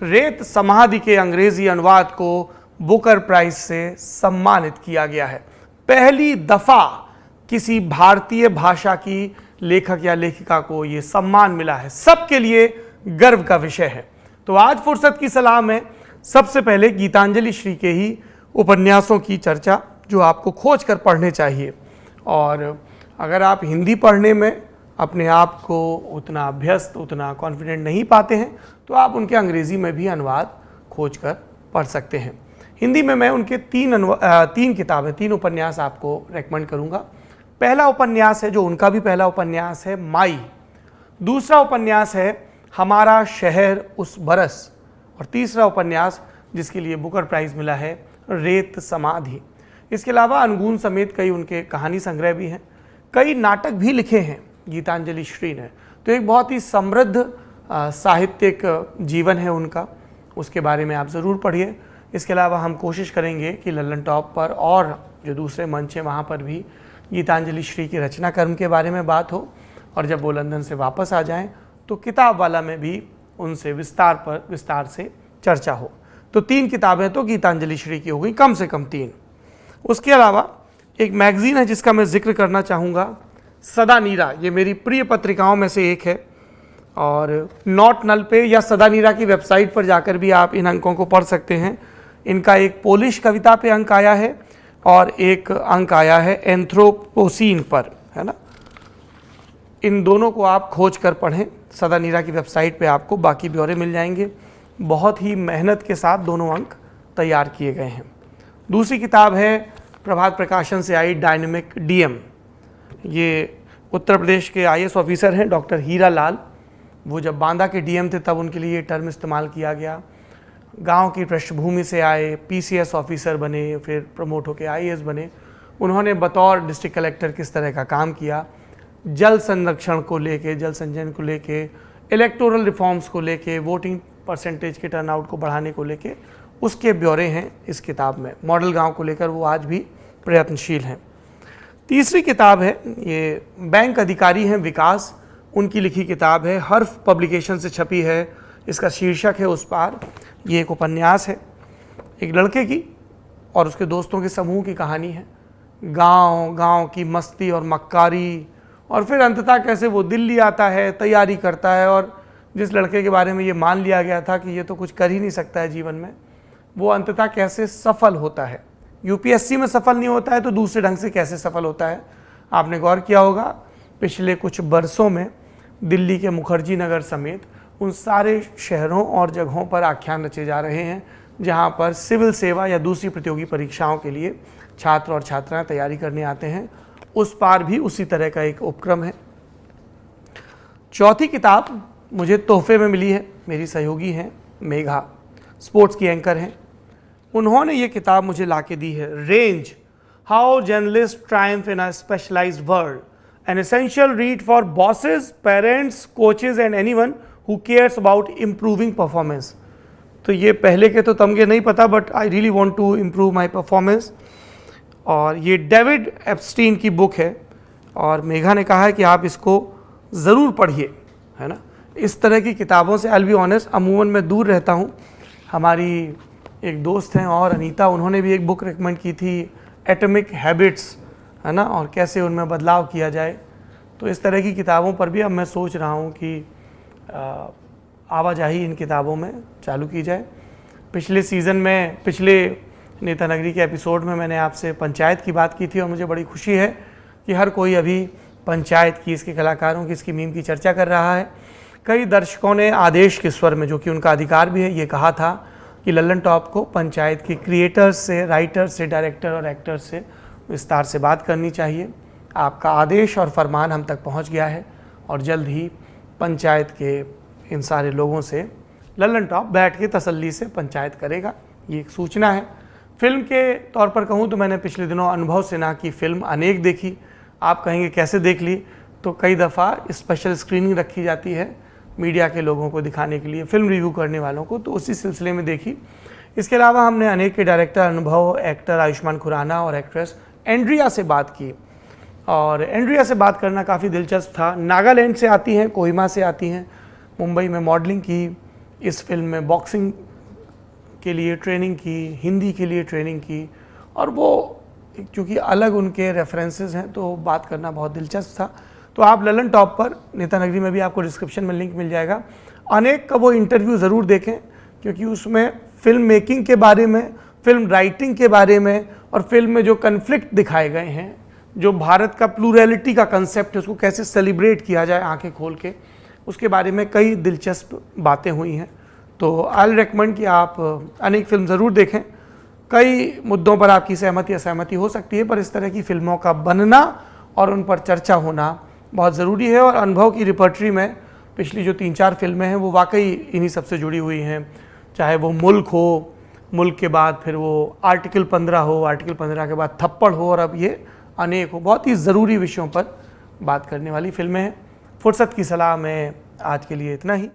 रेत समाधि के अंग्रेजी अनुवाद को बुकर प्राइज से सम्मानित किया गया है। पहली दफा किसी भारतीय भाषा की लेखक या लेखिका को यह सम्मान मिला है, सबके लिए गर्व का विषय है। तो आज फुर्सत की सलाह में सबसे पहले गीतांजलि श्री के ही उपन्यासों की चर्चा जो आपको खोज कर पढ़ने चाहिए, और अगर आप हिंदी पढ़ने में अपने आप को उतना अभ्यस्त, उतना कॉन्फिडेंट नहीं पाते हैं तो आप उनके अंग्रेज़ी में भी अनुवाद खोज कर पढ़ सकते हैं। हिंदी में मैं उनके तीन उपन्यास आपको रेकमेंड करूंगा। पहला उपन्यास है जो उनका भी पहला उपन्यास है, माई। दूसरा उपन्यास है हमारा शहर उस बरस, और तीसरा उपन्यास जिसके लिए बुकर प्राइज़ मिला है, रेत समाधि। इसके अलावा अनगुन समेत कई उनके कहानी संग्रह भी हैं, कई नाटक भी लिखे हैं गीतांजलि श्री ने। तो एक बहुत ही समृद्ध साहित्यिक जीवन है उनका, उसके बारे में आप ज़रूर पढ़िए। इसके अलावा हम कोशिश करेंगे कि लल्लन टॉप पर और जो दूसरे मंच हैं वहाँ पर भी गीतांजलि श्री की रचना कर्म के बारे में बात हो, और जब वो लंदन से वापस आ जाएं तो किताब वाला में भी उनसे विस्तार से चर्चा हो। तो 3 किताबें तो गीतांजलि श्री की हो गई, कम से कम 3। उसके अलावा एक मैगज़ीन है जिसका मैं जिक्र करना चाहूँगा, सदा नीरा। ये मेरी प्रिय पत्रिकाओं में से एक है, और नॉट नल पे या सदा नीरा की वेबसाइट पर जाकर भी आप इन अंकों को पढ़ सकते हैं। इनका एक पोलिश कविता पे अंक आया है और एक अंक आया है एंथ्रोपोसीन पर, है ना। इन दोनों को आप खोज कर पढ़ें, सदा नीरा की वेबसाइट पे आपको बाकी ब्यौरे मिल जाएंगे। बहुत ही मेहनत के साथ दोनों अंक तैयार किए गए हैं। दूसरी किताब है प्रभात प्रकाशन से आई डायनेमिक डीएम। ये उत्तर प्रदेश के आईएएस ऑफिसर हैं डॉक्टर हीरा लाल। वो जब बांदा के डीएम थे तब उनके लिए ये टर्म इस्तेमाल किया गया। गांव की पृष्ठभूमि से आए, पीसीएस ऑफिसर बने, फिर प्रमोट होकर आईएएस बने। उन्होंने बतौर डिस्ट्रिक्ट कलेक्टर किस तरह का काम किया, जल संरक्षण को लेके, जल संचयन को लेके, इलेक्टोरल रिफॉर्म्स को लेके, वोटिंग परसेंटेज के टर्नआउट को बढ़ाने को लेके, उसके ब्यौरे हैं इस किताब में। मॉडल गांव को लेकर वो आज भी प्रयत्नशील हैं। तीसरी किताब है, ये बैंक अधिकारी हैं विकास, उनकी लिखी किताब है, हर्फ पब्लिकेशन से छपी है। इसका शीर्षक है उस पार। ये एक उपन्यास है, एक लड़के की और उसके दोस्तों के समूह की कहानी है। गांव की मस्ती और मक्कारी, और फिर अंततः कैसे वो दिल्ली आता है, तैयारी करता है, और जिस लड़के के बारे में ये मान लिया गया था कि ये तो कुछ कर ही नहीं सकता है जीवन में, वो अंततः कैसे सफल होता है। यूपीएससी में सफल नहीं होता है तो दूसरे ढंग से कैसे सफल होता है। आपने गौर किया होगा पिछले कुछ बरसों में दिल्ली के मुखर्जी नगर समेत उन सारे शहरों और जगहों पर आख्यान रचे जा रहे हैं जहां पर सिविल सेवा या दूसरी प्रतियोगी परीक्षाओं के लिए छात्र और छात्राएं तैयारी करने आते हैं। उस पार भी उसी तरह का एक उपक्रम है। चौथी किताब मुझे तोहफे में मिली है, मेरी सहयोगी हैं मेघा, स्पोर्ट्स की एंकर हैं। उन्होंने ये किताब मुझे ला के दी है, range, how journalist triumph in a specialized world, an essential read for bosses, parents, coaches and anyone who cares about improving performance. तो ये पहले के तो तमगे नहीं पता, but I really want to improve my performance. और ये डेविड एप्स्टीन की बुक है, और मेघा ने कहा है कि आप इसको ज़रूर पढ़िए, है ना। इस तरह की किताबों से, आई विल बी ऑनेस्ट, अमूमन मैं दूर रहता हूँ। हमारी एक दोस्त हैं और अनीता, उन्होंने भी एक बुक रिकमेंड की थी, एटॉमिक हैबिट्स, है ना, और कैसे उनमें बदलाव किया जाए। तो इस तरह की किताबों पर भी अब मैं सोच रहा हूँ कि आवाजाही इन किताबों में चालू की जाए। पिछले सीज़न में, पिछले नेता नगरी के एपिसोड में मैंने आपसे पंचायत की बात की थी, और मुझे बड़ी खुशी है कि हर कोई अभी पंचायत की, इसके कलाकारों की, इसकी मीम की चर्चा कर रहा है। कई दर्शकों ने आदेश के स्वर में, जो कि उनका अधिकार भी है, ये कहा था कि लल्लन टॉप को पंचायत के क्रिएटर्स से, राइटर्स से, डायरेक्टर और एक्टर्स से विस्तार से बात करनी चाहिए। आपका आदेश और फरमान हम तक पहुंच गया है, और जल्द ही पंचायत के इन सारे लोगों से लल्लन टॉप बैठ के तसल्ली से पंचायत करेगा। ये एक सूचना है। फिल्म के तौर पर कहूँ तो मैंने पिछले दिनों अनुभव सिन्हा की फिल्म अनेक देखी। आप कहेंगे कैसे देख ली, तो कई दफ़ा स्पेशल स्क्रीनिंग रखी जाती है मीडिया के लोगों को दिखाने के लिए, फिल्म रिव्यू करने वालों को, तो उसी सिलसिले में देखी। इसके अलावा हमने अनेक के डायरेक्टर अनुभव, एक्टर आयुष्मान खुराना और एक्ट्रेस एंड्रिया से बात की, और एंड्रिया से बात करना काफ़ी दिलचस्प था। नागालैंड से आती हैं, कोहिमा से आती हैं, मुंबई में मॉडलिंग की, इस फिल्म में बॉक्सिंग के लिए ट्रेनिंग की, हिंदी के लिए ट्रेनिंग की, और वो क्योंकि अलग उनके रेफरेंसेस हैं तो बात करना बहुत दिलचस्प था। तो आप ललन टॉप पर, नेता नगरी में भी आपको डिस्क्रिप्शन में लिंक मिल जाएगा, अनेक का वो इंटरव्यू ज़रूर देखें, क्योंकि उसमें फिल्म मेकिंग के बारे में, फिल्म राइटिंग के बारे में, और फिल्म में जो कन्फ्लिक्ट दिखाए गए हैं, जो भारत का प्लूरैलिटी का कंसेप्ट है उसको कैसे सेलिब्रेट किया जाए आंखें खोल के, उसके बारे में कई दिलचस्प बातें हुई हैं। तो आई रेकमेंड कि आप अनेक फिल्म ज़रूर देखें। कई मुद्दों पर आपकी सहमति असहमति हो सकती है, पर इस तरह की फिल्मों का बनना और उन पर चर्चा होना बहुत ज़रूरी है। और अनुभव की रिपर्टरी में पिछली जो 3-4 फिल्में हैं वो वाकई इन्हीं सबसे जुड़ी हुई हैं, चाहे वो मुल्क हो, मुल्क के बाद फिर वो आर्टिकल 15 हो, आर्टिकल 15 के बाद थप्पड़ हो, और अब ये अनेक हो। बहुत ही ज़रूरी विषयों पर बात करने वाली फिल्में हैं। फुर्सत की सलाह में आज के लिए इतना ही।